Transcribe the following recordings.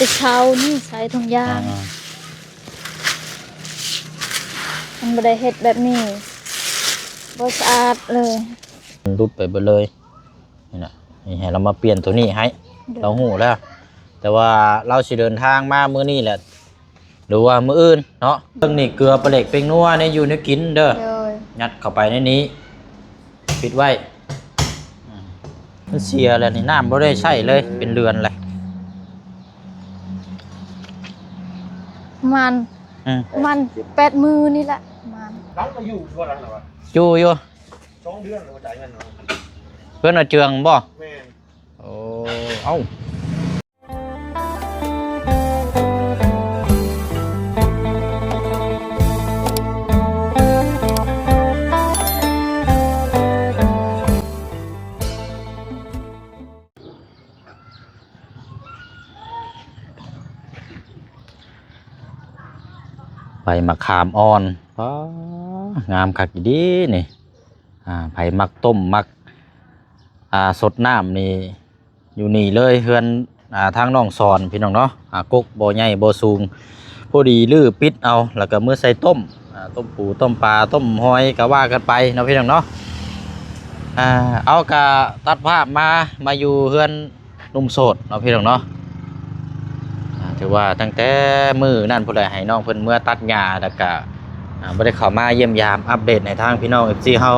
แต่เช้านี่ใส่ถุงยางมันบ่ได้เฮ็ดแบบนี้บ่สะอาดเลยรุดไปเบิดเลยนี่นะนี่ให้เรามาเปลี่ยนตัวนี้ให้เราหูแล้วแต่ว่าเราสิเดินทางมามื้อนี้แหละหรือว่ามื้ออื่นเนาะเรื่องนี้เกลือปลาเหล็กเป็นนัวเนี่ยอยู่ในกินเด้อยัดเข้าไปในนี้ปิดไว้มันเสียแล้วนี่น้ำบ่ได้ใช้เลยเป็นเรือนเลยมัน8 มื้อนี่แหละมันล้างมาอยู่บ่ล่ะวะอยู่2 เดือนแล้วจ่ายเงินเนาะเพิ่นเอาเจืองบ่แม่นโอ้เอ้าใบมะขามอ่อนงามคักดีนี่ไผ่มักต้มมักสดน้ำนี่อยู่นี่เลยเฮือนทางน้องสอนพี่น้องเนาะกกบ่อใหญ่บ่อสูงพอดีลื้อปิดเอาแล้วก็มื้อใส่ต้มต้มปูต้มปลาต้มหอยก็ว่ากันไปเนาะพี่น้องเนาะเอากะตัดภาพมาอยู่เฮือนหนุ่มโสดเนาะพี่น้องเนาะถือว่าตั้งแต่มื้อนั่นพุ่นแหละให้น้องเพิ่นเมื่อตัดหญ้าแล้วก็บ่ได้เข้ามาเยี่ยมยามอัปเดตในทางพี่น้อง FC เฮา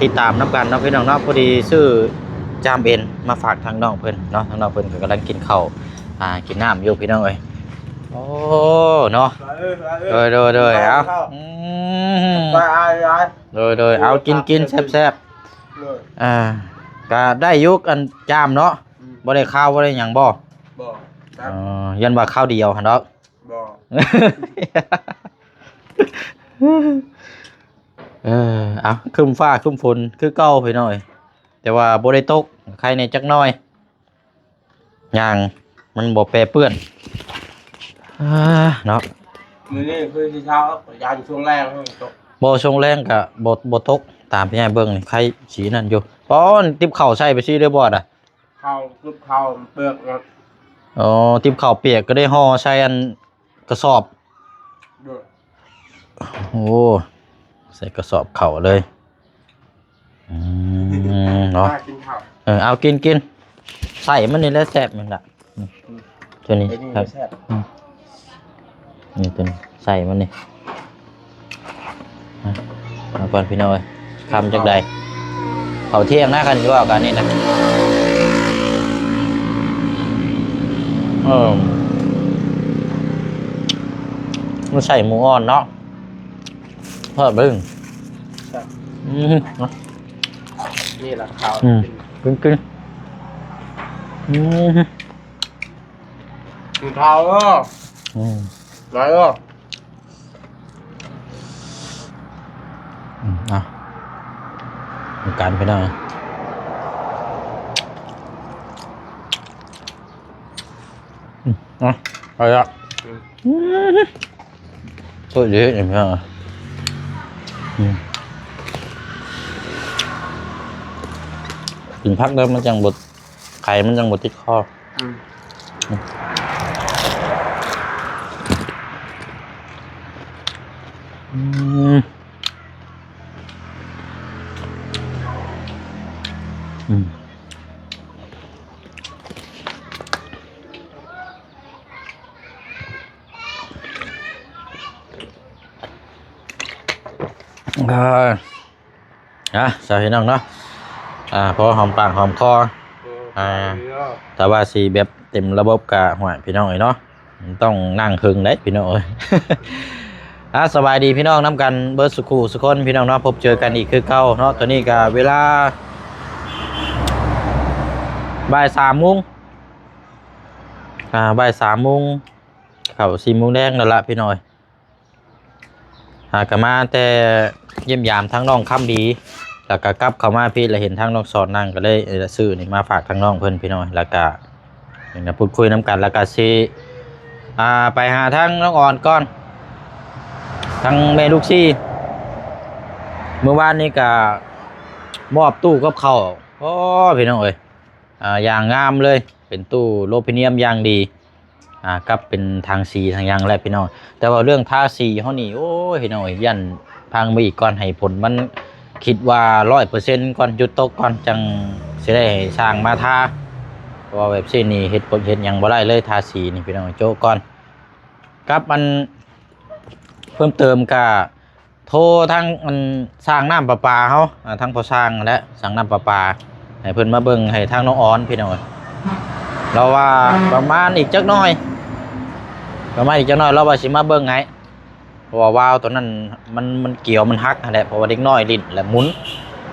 ติดตามน้ำกันเนาะพี่น้องเนาะพอดีซื้อจามเอ็นมาฝากทางน้องเพิ่นเนาะทางน้องเพิ่นก็กำลังกินข้าวกินน้ำอยู่พี่น้องเอ้ยโอ้เนาะโดยเอาโดยเอากินแซ่บๆก็ได้ยุกอันจามเนาะบ่ได้ข้าวบ่ได้หยังบ่ยันว่าข้าวเดียวหั่นดอกบ่เอาครึมฟ้าครึมฝนคือเก่าพี่น้อยแต่ว่าบ่ได้ตกใครในจักน้อยอย่างมันบ่แปรเปื้อนเนาะมื้อนี้คือสิเช้ายาอยู่ช่วงแรกตกบ่ช่วงแรงก็บ่ตกตามพี่ใหญ่เบิ่งนี่ใครสีนั่นอยู่ป้อนติบข้าวใส่ไปซี่ได้บ่อ่ะข้าวกึบข้าวเปลือกอ๋อติบข้าวเปียกก็ได้ห่อใส่อันกระสอบโอ้ใส่กระสอบเข่าเลยเนาะเอากินใส่มันนี่แล้วแซ่บมันละตัวนี้ครับนี่ตัวนี้ใส่มันนี่มาก่อนพี่น้อยคำจากใดเขาเที่ยงหน้ากันอยู่ว่ากันนี่นะมันใส่หมูอ่อนเนาะเพิ่มบึ้งนี่แหละข้าวกินข้าวไรมีการไปหน่อยไปละตัวเยอะอย่างเงี้ยกินพักเดิมมันจังบดไข่มันจังบดติดคอสาวพี่น้องเนาะพอหอมปากหอมคอแต่ว่าสีแบบเต็มระบบกะหัวพี่น้องเนาะต้องนั่งคึงได้พี่น้องสบายดีพี่น้องน้ำกันเบิร์ดสุขุสุคนพี่น้องเนาะพบเจอกันอีกคือเก่าเนาะตอนนี้กะเวลาบ่าย 3 โมงบ่าย 3 โมงเข้า4 โมงแดงนั่นละพี่น้อยกะมาแต่เยี่ยมยามทั้งน้องคำดีแล้วก็กลับเข้ามาพี่เราเห็นทั้งน้องสอนนั่งก็เลยซื้อนี่มาฝากทั้งน้องเพิ่นพี่น้อยแล้วก็พูดคุยน้ำกันแล้วก็ซีไปหาทั้งน้องอ่อนก่อนทั้งแม่ลูกซี่เมื่อวานนี้ก็มอบตู้กับเขาพี่น้องเอ้ยอย่างงามเลยเป็นตู้โลพิเนียมอย่างดี กับเป็นทางสีทางหยังแหละพี่น้องแต่ว่าเรื่องทาสีเฮานี่โอ้ยพี่น้องยันพังไปอีกก่อนให้ผลมันคิดว่า 100% ก่อนหยุดตกก่อนจังสิได้สร้างมาทาเพราะว่าแบบซี่นี่เฮ็ดหยังบ่ได้เลยทาสีนี่พี่น้องโจก่อนกับมันเพิ่มเติมก็โทรทางมันสร้างน้ำประปาเฮาทางพอสร้างและสร้างน้ำประปาให้เพิ่นมาเบิ่งให้ทางน้องออนพี่น้องเราว่าประมาณอีกจักหน่อยเราว่าสิมาเบิ่งให้เพราะว่าวาล์วตัวนั้นมันเกี่ยวมันหักนั่นแหละเพราะว่าเด็กน้อยลิ้นและหมุน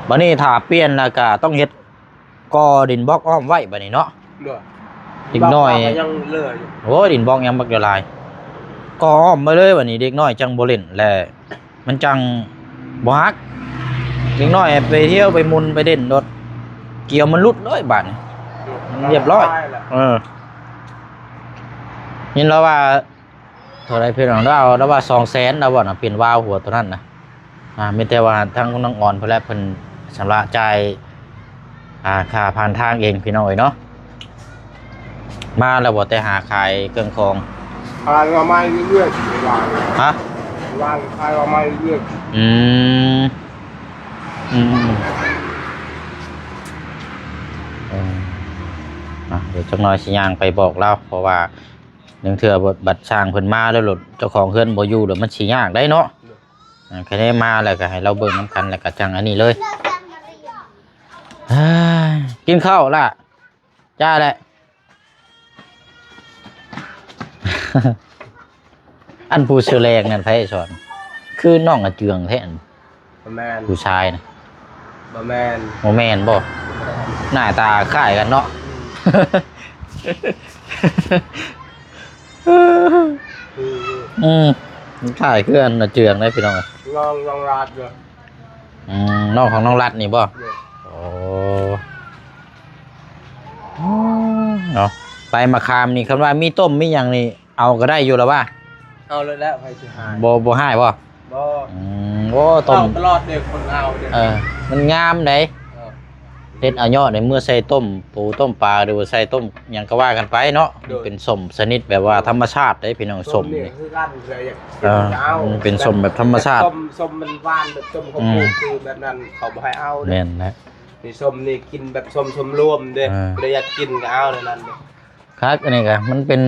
บัดนี้ถ้าเปลี่ยนแล้วก็ต้องเฮ็ดก่อดินบล็อกอ้อมไว้บัดนี้เนาะเด็กน้อยยังเลื่อยอยู่โอ้ดินบล็อกยังบักละลายก่ออ้อมมาเลยบัดนี้เด็กน้อยจังบ่เล่นและมันจังบ่ฮักเด็กน้อยไปเที่ยวไปมุนไปเด่นรถเกี่ยวมันหลุดเลยบาดนี้เรียบร้อยยินแล้วว่าเท่าไรเพิ่นของเราว่า 200,000 แล้วบ่น่ะเปลี่ยนวาล์วหัวตัวนั้นน่ะมีแต่ว่าทางน้องอ่อนเพิ่นแล้วเพิ่นชำระจ่ายค่าผ่านทางเองพี่น้องเอ้ยเนาะมาแล้วบ่แต่หาขายเครื่องของขายว่าไม่เรื่อยๆวางฮะวางขายว่าไม่เรื่อยเดี๋ยวจักหน่อยสิย่างไปบอกเราเพราะว่าหนึ่งเทื่อบัตรช่างเพิ่นมาแล้วหลุดเจ้าของเฮือนบ่อยู่เดี๋ยวมันสิยากได้เนาะแค่ได้มาแล้วก็ให้เราเบิ่งน้ำกันแล้วก็จังอันนี้เลยกินข้าวล่ะจ้าแหละ อันผู้เสือแรงนั่นไผสอนคือน้องอาเจืองแท้อันผู้ชายนะบ่แม่นบ่หน้าตาคล้ายกันเนาะคล้ายคืออันอาเจืองได้พี่น้องลองรัดอยู่น้องของน้องรัดนี่บ่โอ้เนาะไปมะขามนี่คำว่ามีต้มมีหยังนี่เอาก็ได้อยู่แล้วว่าเอาเลยแล้วไปสิหายบ่ให้บ่โอ้ต้มตลอดเด็กคนเอาเด้มันงามเด้เฮ็ดเอายอดในเมื่อใส่ต้มปูต้มปลาหรือว่าใส่ต้มหยังก็ว่ากันไปเนาะเป็นส้มชนิดแบบว่าธรรมชาติได้พี่น้องส้มนี่คือกันเลยมันเป็นส้มแบบธรรมชาติส้มมันหวานแบบส้มข้าวโพดคือแบบนั้นเขาบ่ให้เอาแม่นนะนี่ส้มนี่กินแบบส้มรวมเด้เลยอยากกินก็เอาในนั้นเด้ครับอันนี้ก็มันเป็น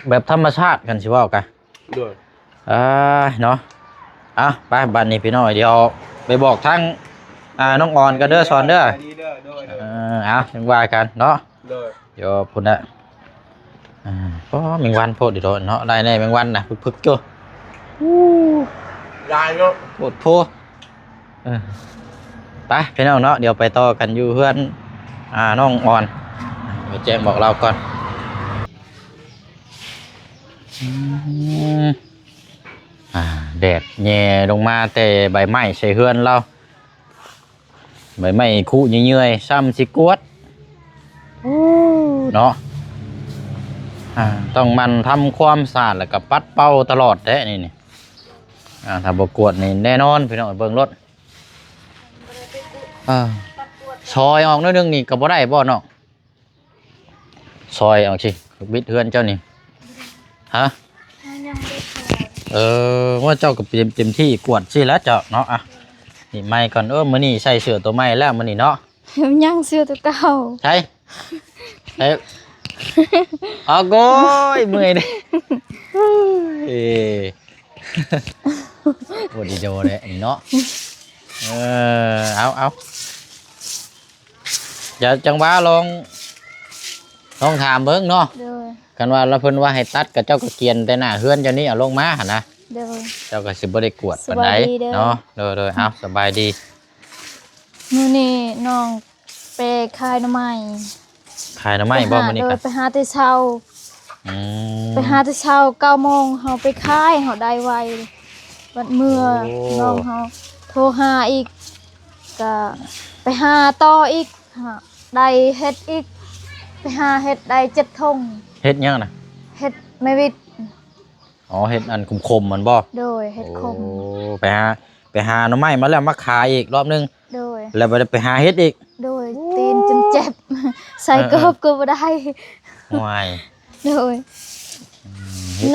แบบธรรมชาติกันสิว่ากันด้วยเนาะไปบัดนี้พี่น้องเดี๋ยวไปบอกทั้งน้องอ่อนกับเด้อสอนเด้อยังว่ากันเนาะเดี๋ยวพุ่นน่ะก็แมงวันโพดดิโดเนาะได้แน่แมงวันนะพึกๆจ้ะได้เนาะโพดโพไปพี่น้องเนาะเดี๋ยวไปต่อกันอยู่เพื่อนน้องอ่อนไปแจ้งบอกเราก่อนแดดแย่ลงมาแต่ใบไม้ใส่เฮือนเราใบไม้คู่เยื่อยๆซ้ำสิกวดเนาะต้องมันทำความสะอาดแล้วก็ปัดเป่าตลอดแท้นี่ถ้าบกวดนี่แน่นอนพี่น้องเบิ่งรถซอยออกนิดนึงนี่ก็บ่ได้บ่เนาะซอยเอาสิบิดเฮือนเจ้านี่ฮะว่าเจ้ากับเต็มที่กวดสิแล้วเจ้าเนาะนี่ไม่ก่อนมื้อนี้ใส่เสื้อตัวใหม่แล้วมื้อนี้เนาะยังเสื้อตัวเก่าใช่โกยเมื่อยดิโอ้ดีโจเลยเนาะเอาอย่าจังหวะลองถามเบิ่งเนาะกันว่าเราเพิ่นว่าให้ตัดกับเจ้าก็เกียนแต่หน้าเฮือนเจ้านี้เอาลงมาหั่นนะเจ้าก็สิบ่ได้กวดปานใดเนาะโดยเอาสบายดีมื้อนี้น้องไปขายหน่อไม้บ่มื้อนี้ก็ไปหาแต่เช้า9 โมงเฮาไปขายเฮาได้ไวบัดเมื่อน้องเฮาโทรหาอีกก็ไปหาต่ออีกได้เฮ็ดอีกไปหาเฮ็ดได้7 ทงเฮ็ดยังน่ะเฮ็ดไม่วิดเฮ็ดอันคมๆมันบ่โดยเฮ็ดคมไปหาหน่อไม้มาแล้วมาขายอีกรอบนึงโดยแล้วไปหาเฮ็ดอีกโดยตีนจนเจ็บใส่เกือบก็บ่ได้วายโดย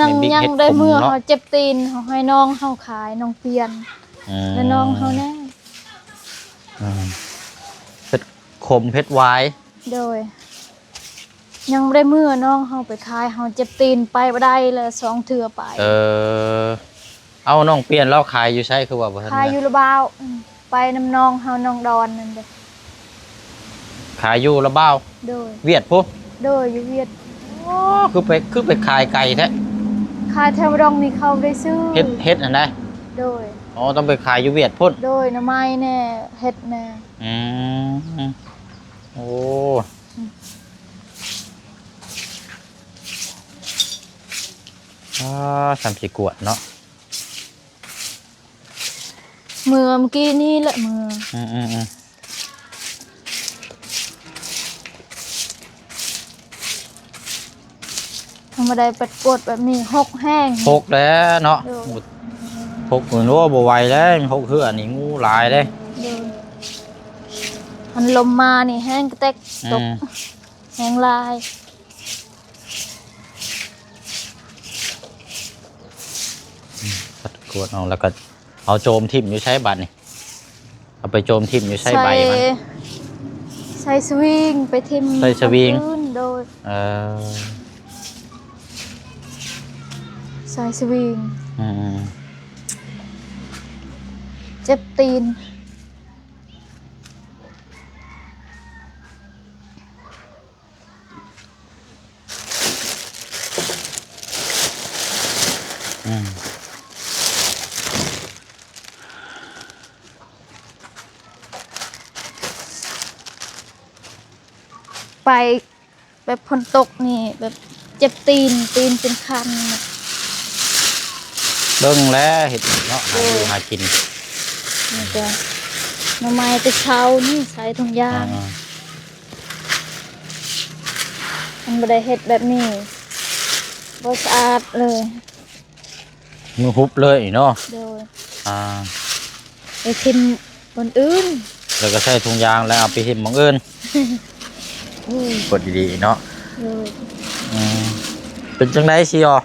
ยัง บิ๊ก ยัง เฮ็ ได้เมื่อ ข เขาเจ็บตีนเขาให้น้องเขาขายน้องเปลี่ยน แล้วน้องเขาแน่ เพชรคมเพชรวาย โดย ยังบ่ได้เมื่อน้องเขาไปขายเขาเจ็บตีนไปบ่ได้เลย2 เทื่อไป เอาน้องเปลี่ยนแล้วขายอยู่ใช่คือว่าบ่ทัน ขายอยู่ละบ่าวไปน้ำน้องเฮาน้องดอนนั่นเด้อ ขายอยู่ละเบ้า โดย เวียดปุ๊ โดยอยู่เวียด คือไปขายไก่แท้ ขายแถวดองนี่เขาได้ซื้อ เฮ็ดอันใด โดย อ๋อต้องไปขายอยู่เวียดพุ่น โดยหน่อไม้แน่เฮ็ดแน่ อืมโอ้30 กวดเนาะ เมื่อกี้นี่แหละเมื่อ อืมทำบ่ได้ปัดกดแบบนี้หกแห้ง พกแล้วเนาะ โดย พกเหมือนว่าบ่ไหวแล้วพกคืออันนี้งูหลายเลย โดยมันลมมานี่แห้งกระแตกตกแห้งลาย กวดเอาแล้วก็เอาโจมทิ่มอยู่ใช้บัตรนี่เอาไปโจมทิ่มอยู่ใช้ใบมัน ใส่สวิงไปทิม ใส่สวิง พื้นโดย เออ ใส่สวิง อืม เจ็บตีน อืม ไปแบบฝนตกนี่แบบเจ็บตีนเป็นคัน เบิ่งแล้วเห็ดเนาะหาอยู่หากิน นี่ก็หน่อไม้ไปเช้านี่ใส่ถุงยาง อ่า มันบ่ได้เฮ็ดแบบนี้บ่สะอาดเลย มือฮุบเลยเนาะ โดย อ่า ไปทิมบนอื่น แล้วก็ใส่ถุงยางแล้วเอาไปทิ่มหม้องอื่นกดดีๆเนาะ โดย อืมเป็นจังได๋สิอ๋อ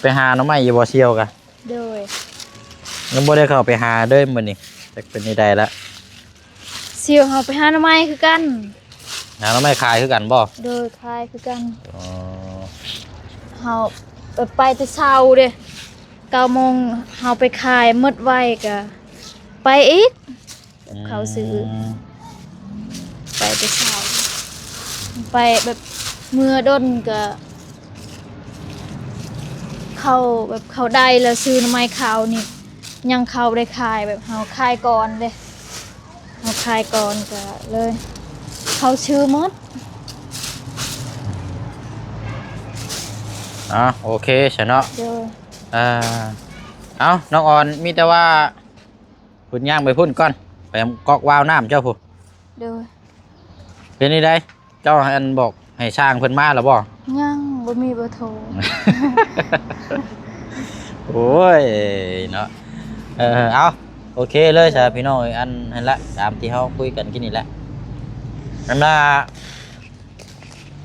ไปหาหน่อไม้อยู่บ่เชียวกะ โดย ยังบ่ได้เข้าไปหาเด้อมื้อนี้จักเป็นนี่ได้ละ เสี่ยวเฮาไปหาหน่อไม้คือกัน หาหน่อไม้ขายคือกันบ่ โดยคลายคือกัน อ๋อ เฮาไปแต่เช้าเด้9 โมงเฮาไปขายหมดไว้ก็ไปอีกเขาซื้อไปแต่เช้าไปแบบเมื่อดนก็เขาแบบเขาได้แล้วซื้อหน่อไม้ขาวนี่ยังเขาได้ขายแบบเฮาขายก่อนเด้เฮาขายก่อนก็เลย เขาชื่อหมด โอเคซะเนาะ เด้อ เอาน้องออนมีแต่ว่าพุ่นย่างไปพุ่นก่อนไปกอกวาวน้ำเจ้าผู้ เด้อ เป็นนี่ได้เจ้าอันบอกให้ช่างเพิ่นมาแล้วบ่ ยังบ่มีเบอร์โทร โอ้ยเนาะเอาโอเคเลยจ้ะพี่น้องอันนั่นละตามที่เฮาคุยกันกินนี่แหละอันน่ะ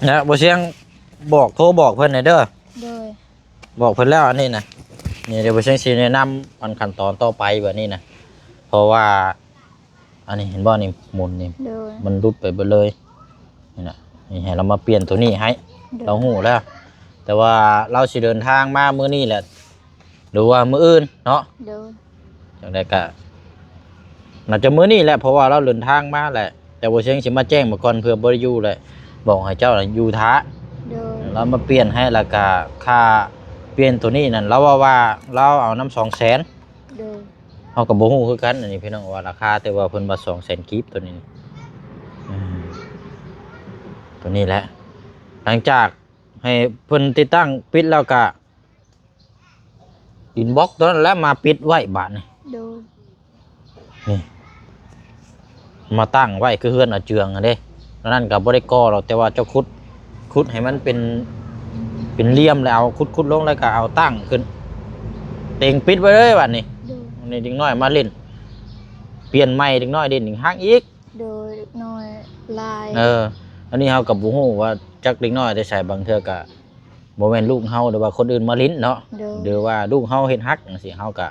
นะบ่เสียงบอกโทรบอกเพิ่นหน่อยเด้อ เด้อ บอกเพิ่นแล้วอันนี้นะนี่เดี๋ยวบ่เสียงสิแนะนำอันขั้นตอนต่อไปแบบนี้นะเพราะว่าอันนี้เห็นบ่นี่หมุนนี่ เด้อ มันรุดไปเบิดเลยนี่นะนี่ให้เรามาเปลี่ยนตัวนี้ให้เราหูแล้ว แต่ว่าเราสิเดินทางมามื้อนี้แหละหรือว่ามื้ออื่นเนาะ เด้อ จังได๋ก็น่าจะมื้อนี้แหละเพราะว่าเราเดินทางมาแหละแต่บ่เชียงสิมาแจ้งมาก่อนเพื่อบ่ได้อยู่แหละบอกให้เจ้าน่ะอยู่ท้า เด้อ เรามาเปลี่ยนให้แล้วก็ค่าเปลี่ยนตัวนี้นั่นเราว่าเราเอานำ 200,000 เด้อ เฮาก็บ่ฮู้คือกันอันนี้พี่น้องว่าราคาแต่ว่าเพิ่นว่า 200,000 กีบตัวนี้ตัวนี้แหละหลังจากให้เพิ่นติดตั้งปิดแล้วก็อินบ็อกซ์ตัวนั้นแล้วมาปิดไว้บาดนี้ เด้อ นี่มาตั้งไว้คือเฮือนเอาเจืองอะเด้แล้วนั่นก็บ่ได้ก่อหรอกแต่ว่าเจ้าขุดให้มันเป็นเหลี่ยมแล้วเอาขุดลงแล้วก็เอาตั้งขึ้นเต็งปิดไว้เลยบาดนี้ เด้อ นี่เด็กน้อยมาเล่นเปลี่ยนใหม่เด็กน้อยเด่นอีกห้างอีก เด้อเล็กน้อยลาย อันนี้เฮากับบ่ฮู้ว่าจักเด็กน้อยได้ใช้บางเทื่อก็ บ่แม่นลูกเฮาหรือว่าคนอื่นมาลิ้นเนาะ โดย หรือว่าลูกเฮาเฮ็ดฮักจังซี่เฮาก็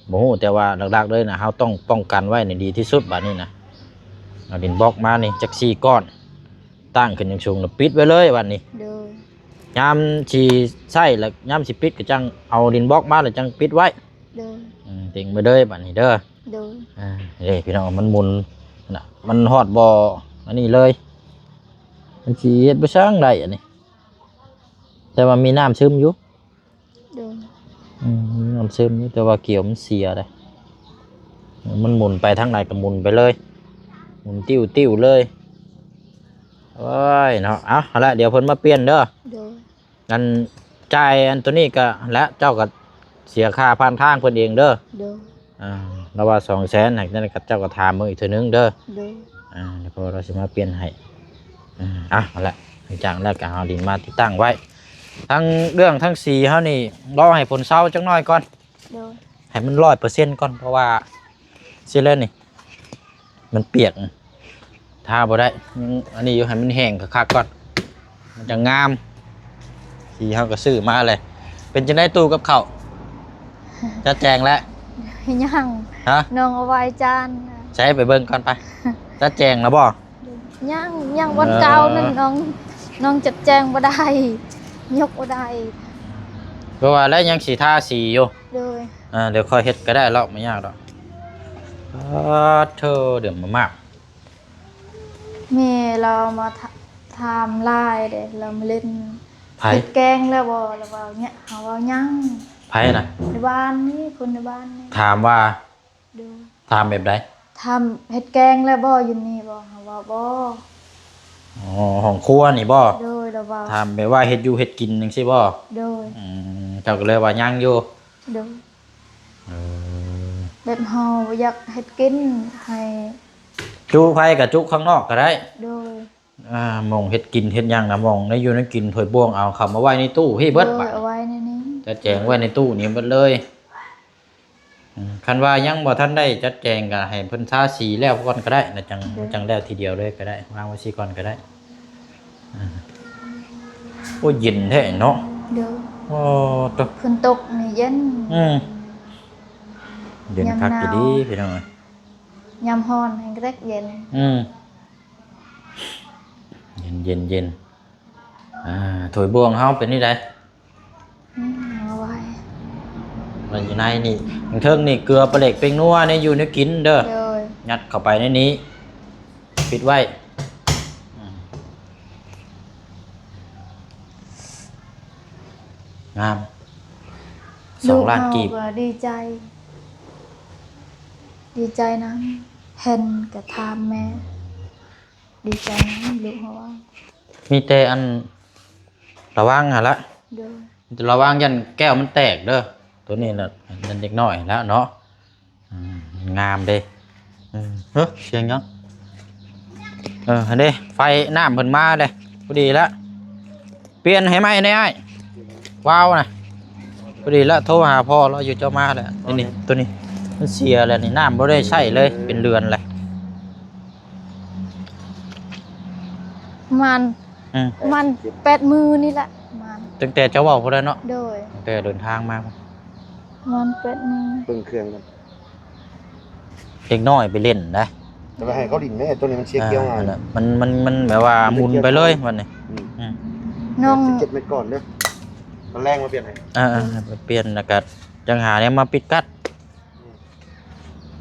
บ่ฮู้แต่ว่าหลักๆเลยนะเฮาต้องป้องกันไว้ในดีที่สุดบัดนี้นะเอาดินบล็อกมานี่จัก4ก้อนตั้งขึ้นสูงๆแล้วปิดไว้เลยบัดนี้ โดย ยามสิใช้แล้วยามสิปิดก็จังเอาดินบล็อกมาแล้วจังปิดไว้ โดย ติงไปเลยบัดนี้เด้อ โดย เด้พี่น้องมันหมุนน่ะมันฮอดบ่อันนี้เลยมันสิเฮ็ดบ่ช่างได้อันนี้แต่ว่ามีน้ำซึมอยู่ โดย มีน้ำซึมอยู่แต่ว่าเกี่ยวมันเสียเลยมันหมุนไปทางไหนก็หมุนไปเลยหมุนติ้วเลยโอ้ยเนาะเอาละเดี๋ยวเพิ่นมาเปลี่ยนเด้อ โดย งั้นจ่ายอันตัวนี้ก็และเจ้าก็เสียค่าผ่านทางเพิ่นเองเด้อ โดย เราว่า200,000นั่นก็เจ้าก็ถามมื้ออีกเทื่อนึงเด้อ โดย เดี๋ยวพอเราสิมาเปลี่ยนให้เอาละหลังจากแล้วก็เอาดินมาติดตั้งไว้ทั้งเรื่องทั้งสีเฮานี่รอให้ผลเศร้าจักหน่อยก่อน โดย ให้มัน100%ก่อนเพราะว่าสิเล่นนี่มันเปียกทาบ่ได้ยังอันนี้อยู่ให้มันแห้งคักๆก่อนมันจะงามสีเฮาก็ซื้อมาเลยเป็นจังได๋ตู้กับข้าวจะแจงแล้ว ยัง ฮะ น้องเอาไว้จาน ใช้ไปเบิ่งก่อนไปจะแจงแล้วบ่ ยังวันเก่านั่นน้องจัดแจงบ่ได้ยกบ่ได้ เพราะว่าแล้วยังสีทาสีอยู่ โดย เดี๋ยวค่อยเฮ็ดก็ได้แล้วไม่ยากหรอกเธอเดี๋ยวมามาก แม่เรามาทำลายเด้เรามาเล่น ไผ่ เฮ็ดแกงแล้วบ่แล้วว่าเนี่ยเฮาว่ายัง ไผ่นะ ในบ้านนี่คนในบ้านนี่ ถามว่า ดู ถามแบบใด ทำเฮ็ดแกงแล้วบ่อยู่นี่บ่เฮาว่าบ่ อ๋อห้องครัวนี่บ่ โดยแล้วว่า ถามแบบว่าเฮ็ดอยู่เฮ็ดกินจังซี่บ่ โดย เจ้าก็เลยว่ายังอยู่ โดย เออ แบบเฮาอยากเฮ็ดกินให้ จุไผกับจุข้างนอกก็ได้ โดย หมองเฮ็ดกินเฮ็ดหยังนะหมองในอยู่ในกินถ้วยบ่วงเอาเข้ามาไว้ในตู้พี่เบิด โด บั ย ด เอาไว้ในนี้ จะแจงไว้ในตู้นี่เบิดเลยคันว่ายังบ่ทันได้จัดแจงก็ให้เพิ่นทาสีแล้วก่อนก็ได้นะจังแล้วทีเดียวเลยก็ได้วางไว้สิก่อนก็ได้โอ้ยเย็นแท้เนาะ โดย โอ้ตก ฝนตกนี่เย็น เย็นคักอยู่ดีพี่น้อง ยามร้อนให้กระเย็น เย็นถ้วยบวงเฮาเป็นนี่ได้ เอาไว้ มันอยู่ในนี่เทิงนี่เกลือปลาเหล็กเป็งนัวนี่อยู่ในกินเด้อ โดย ยัดเข้าไปในนี้ปิดไว้งาม2 ล้านกีบ ลูเฮาดีใจ ดีใจนะเห็นกับทามแม่ ดีใจนะลูกเฮาว่า มีแต่อันระวังหั่นละ โดย ระวังยันแก้วมันแตกเด้อตัวนี้น่ะยันเด็กน้อยแล้วเนาะงามเด้เสียงยังอันนี้ไฟน้ำเพิ่นมาเลยพอดีแล้วเปลี่ยนให้ไหมเนี่ยไอ้ว้าวนะพอดีแล้วโทรหาพ่อเราอยู่เจ้ามาแล้วนี่ตัวนี้มันเสียแล้วนี่น้ำบ่ได้ใช้เลยเป็นเรือนเลย มัน8 มื้อนี่แหละมัน ตั้งแต่เจ้าเว้าพุ่นแล้วเนาะ โดย ตั้งแต่เดินทางมา มัน8 มื้อ เบิ่งเครื่องกัน เด็กน้อยไปเล่นได้ แต่ว่าให้เขาดินแม่ตัวนี้มันเช็คเกี่ยวงาน นั่นแหละมันแบบว่าหมุนไปเลยมันนี่ น้อง 17เม็ดก่อนเด้อตอนแรกมาเปลี่ยนให้ เปลี่ยนอากาศจังหาเนี่ยมาปิดกัด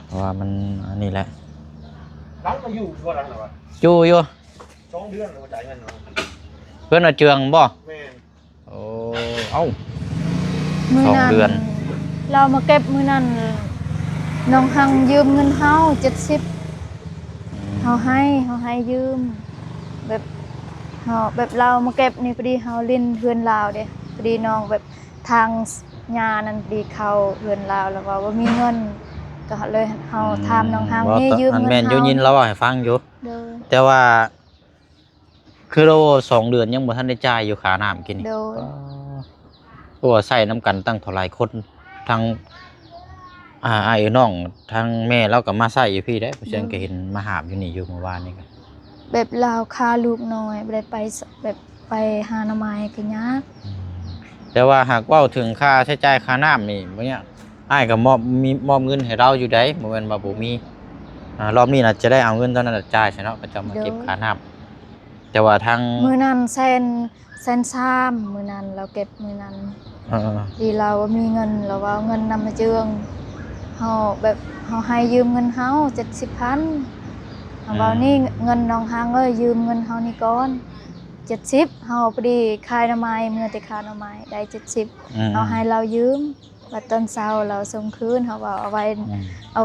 เพราะว่ามันอันนี้แหละ ล้างมาอยู่บ่ล้างหรอวะ อยู่ 2 เดือนแล้วจ่ายเงินเนาะ เพื่อนเอาเจืองบ่ แม่น โอ้เอ้า มื้ สองเดือน เรามาเก็บมื้อนั้นน้องหังยืมเงินเฮา70เฮาให้ยืมแบบเฮาแบบเรามาเก็บนี่พอดีเฮาเล่นเฮือนลาวเด้พอดีน้องแบบทางญานั่นพอดีเข้าเฮือนลาวแล้วว่าบ่มีเงินก็เลยเฮาถามน้องหังนี่ยืม อัน เงิน แม่นอยู่ยินเราให้ฟังอยู่ เด้อ แต่ว่า คือเรา2 เดือนยังบ่ทันได้จ่ายอยู่ค่าน้ำกินนี่ เด้อ ตัวใส่น้ำกันตั้งเท่าหลายคนทั้งอ้ายน้องทั้งแม่เราก็มาใส่อยู่พี่ได้เพราะฉะนั้นก็เห็นมาหาบอยู่นี่อยู่เมื่อวานนี่ก็ แบบลาวคาลูกน้อยบ่ได้ไปแบบไปหาหน่อไม้ก็ยาก แต่ว่าหากเว้าถึงค่าใช้จ่ายค่าน้ำนี่บ่เนี่ยอ้ายก็มอบเงินให้เราอยู่ได้บ่แม่นว่าบ่มีรอบนี้น่ะจะได้เอาเงินตอนนั้นจ่ายใช่เนาะก็จะมาเก็บค่าน้ำแต่ว่าทาง มื้อนั้นแสนสามมื้อนั้นเราเก็บมื้อนั้น ดีเรามีเงินเราเอาเงินนำมาเจืองเฮาแบบเฮาให้ยืมเงินเฮา70,000เฮาว่านี่เงินน้องหางเอ้ยยืมเงินเฮานี่ก่อน70เฮาพอดีขายหน่อไม้เมื่อแต่ขายหน่อไม้ได้70เฮาให้เรายืมบัดตอนเช้าเราส่งคืนเฮาว่าเอาไ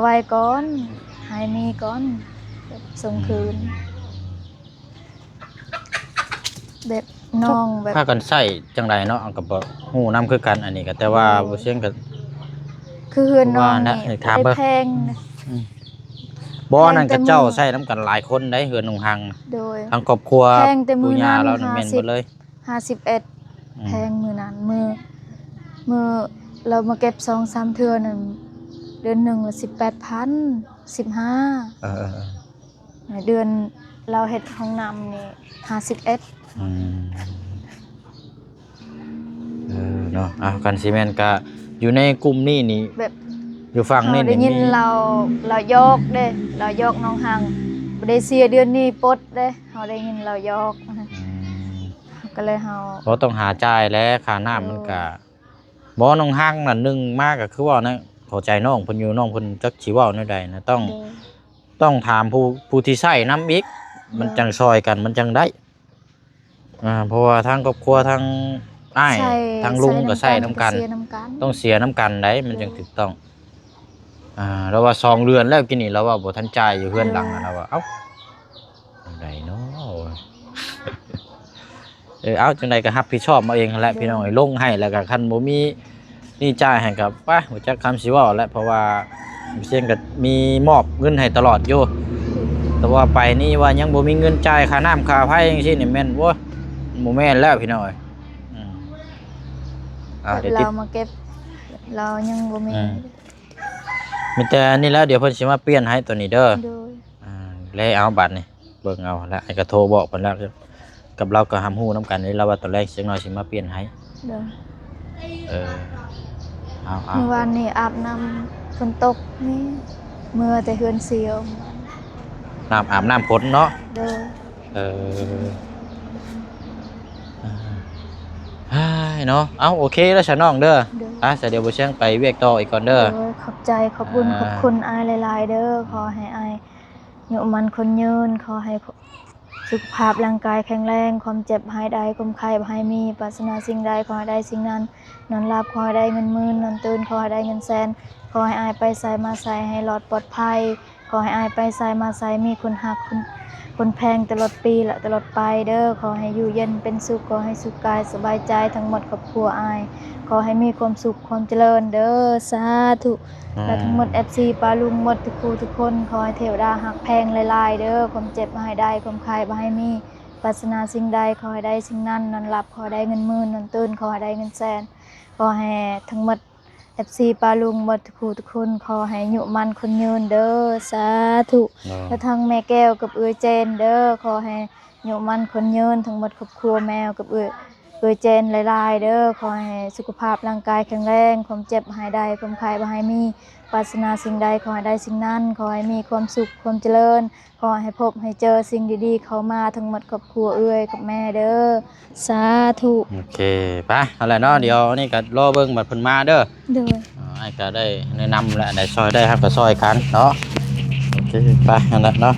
ว้ก่อนให้มีก่อนส่งคืนแบบน้องแบบ พากันใช้จังไดเนาะก็บ่ฮู้นำคือกันอันนี้ก็แต่ว่าบ่เสียงก็ คือเฮือนน้อง ว่านะ นี่ ถามเบิ่ง แพงนะ บ่นั่นก็เจ้าใช้นํกันหลายคนได้เฮือนนงหัง โดย ทั้งครอบครัว แพงแต่มื้ ปู่ อนั้น ย่าเรานั่นแม่น 50 เบิดเลย 51แพงมื้อนั้นมือเรามาเก็บ 2-3 เทื่อนั่นเดือนหนึงละ18,000 15 เออ เดือนเราเฮ็ดห้องน้ำนี่51 อืมเนาะกันซีเมนต์ก็อยู่ในกลุ่มนี้นี่ แบบ อยู่ฝั่งนี้ เราได้ นี่ ยิน มี เรายอกเด้เรายอกน้องหังบ่ได้เสียเดือนนี้ปลดเด้เฮาได้ยินเรายอก อืม ก็เลยเฮา เพราะต้องหาจ่ายและค่าน้ำมันก็บ่น้องห้างน่ะนึงมากก็คือว่านะเข้าใจน้องเพิ่นอยู่น้องเพิ่นจักสิเว้าแนวใดนะต้องถามผู้ที่ใช้น้ำอีกมันจังซอยกันมันจังได้เพราะว่าทางครอบครัวทางอ้ายทางลุงก็ใช้น้ำกัน เสียน้ำกัน ต้องเสียน้ำกันได้มันจึงถูกต้องเราว่า2เดือนแล้วกินนี่เราว่าบ่ทันจ่ายอยู่เพื่อนหลังนะเราว่าเอ้าจังไดเนาะ เอ้าจังไดก็รับผิดชอบมาเองแหละพี่น้องลงให้แล้วก็คันบ่มีนี่จ่ายให้กับป่ะบ่จักคำสิเว้าแล้วเพราะว่าเสียงก็มีมอบเงินให้ตลอดอยู่แต่ว่าไปนี่ว่ายังบ่มีเงินจ่ายค่าน้ำค่าไฟจังซี่นี่แม่นบ่บ่แม่นแล้วพี่น้องเดี๋ยวติด เรามาเก็บเรายังบ่มี มีแต่นี่แล้วเดี๋ยวเพิ่นสิมาเปลี่ยนให้ตัวนี้เด้อ โดย เลยเอาบัตรนี่เบิ่งเอาแล้วไอ้ก็โทรบอกเพิ่นแล้วกับเราก็หำฮู้นํกันนี่เราว่าตอนแรกเสียงน้อยสิมาเปลี่ยนให้ โดย เอา เมื่อวานนี้อาบน้ำฝนตกนี่เมื่อแต่เฮือนเสียว อาบน้ำฝนเนาะ โดย เนาะเอาโอเคแล้วฉันน้องเด้อ โดย เดี๋ยวบ่เชียงไปเวียกต่ออีกก่อนเด้อ โดยขอบใจขอบบุญขอบคุณอายหลายๆเด้อขอให้อายอยู่มันคนยืนขอให้สุขภาพร่างกายแข็งแรงความเจ็บหายได้ความไข้บ่ให้มีปรารถนาสิ่งใดขอให้ได้สิ่งนั้นนอนหลับขอให้ได้เงินหมื่นนอนตื่นขอให้ได้เงินแสนขอให้อายไปไสมาไสให้รอดปลอดภัยขอให้อายไปไสมาไสมีคนฮักคนแพงตลอดปีและตลอดไปเด้อขอให้อยู่เย็นเป็นสุขขอให้สุขกายสบายใจทั้งหมดครอบครัวอายขอให้มีความสุขความเจริญเด้อสาธุและทั้งหมด FC ปาลุงหมดทุกคู่ทุกคนขอให้เทวดาหักแพงหลายๆเด้อความเจ็บบ่ให้ได้ความไข้บ่ให้มีปรารถนาสิ่งใดขอให้ได้สิ่งนั้นนอนหลับขอได้เงินหมื่นนอนตื่นขอให้ได้เงินแสนขอให้ทั้งหมด FC ปาลุงหมดทุกคู่ทุกคนขอให้อายุมันคนยืนเด้อสาธุและทั้งแม่แก้วกับเอื้อเจนเด้อขอให้อายุมันคนยืนทั้งหมดครอบครัวแมวกับเอื้อเจนหลายๆเด้อขอให้สุขภาพร่างกายแข็งแรงความเจ็บหายได้ความไข้บ่ให้มีปรารถนาสิ่งใดขอให้ได้สิ่งนั้นขอให้มีความสุขความเจริญขอให้พบให้เจอสิ่งดีๆเข้ามาทั้งหมดครอบครัวเอื้อยกับแม่เด้อสาธุ โอเคไปเอาล่ะเนาะเดี๋ยวนี่ก็รอเบิ่งบัดเพิ่นมาเด้อ โดย ไอ้ก็ได้แนะนำและได้ซอยได้ครับก็ซอยกันเนาะโอเคไปนั่นแหละเนาะ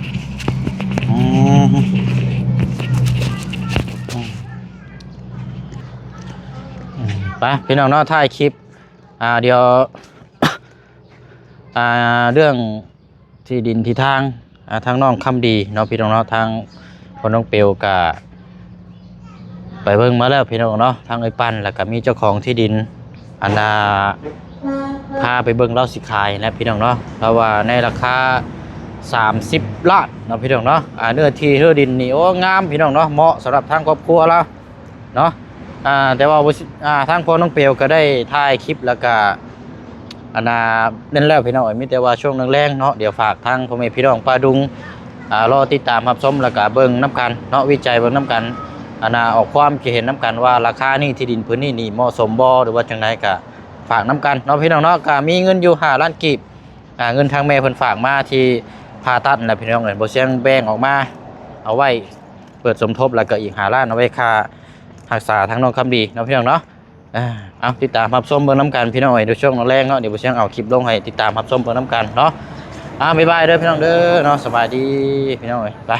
ไปพี่น้องเนาะถ่ายคลิปเดี๋ยวเรื่องที่ดินที่ทางทางน้องคำดีเนาะพี่น้องเนาะทางคนน้องเปียวก็ไปเบิ่งมาแล้วพี่น้องเนาะทางไอ้ปั้นแล้วก็มีเจ้าของที่ดินพาไปเบิ่งเล่าสิขายนะพี่น้องเนาะเพราะว่าในราคา30 ล้านเนาะพี่น้องเนาะเนื้อที่เนื้อดินนี่โอ้งามพี่น้องเนาะเหมาะสำหรับทางครอบครัวแล้วเนาะแต่ว่าทางพ่อน้องเปียวก็ได้ถ่ายคลิปแล้วก็เล่นแล้วพี่น้องมีแต่ว่าช่วงแรงๆเนาะเดี๋ยวฝากทางพ่อแม่พี่น้องป้าดุงรอติดตามรับชมแล้วก็เบิ่งน้ำกันเนาะวิจัยเบิ่งน้ำกัน อันน่ะออกความคิดเห็นน้ำกันว่าราคานี่ที่ดินพื้นนี่เหมาะสมบ่หรือว่าจังไดก็ฝากน้ำกันเนาะพี่น้องเนาะก็มีเงินอยู่5ล้านกีบเงินทางแม่เพิ่นฝากมาที่ผ่าตัดนะพี่น้องเอ้ยบ่เสียงแบ่งออกมาเอาไว้เปิดสมทบแล้วก็อีก5ล้านเอาไว้ค่ารักษาทั้งน้องคำดีเนาะพี่น้องเนาะเอาติดตามรับชมเบิ่งน้ำกันพี่น้องเอ้ยเดี๋ยวช่วงแรงเนาะเดี๋ยวบ่เสียงเอาคลิปลงให้ติดตามรับชมเบิ่งน้ำกันเนาะบ๊ายบายเด้อพี่น้องเด้อเนาะสบายดีพี่น้องเอ้ยไป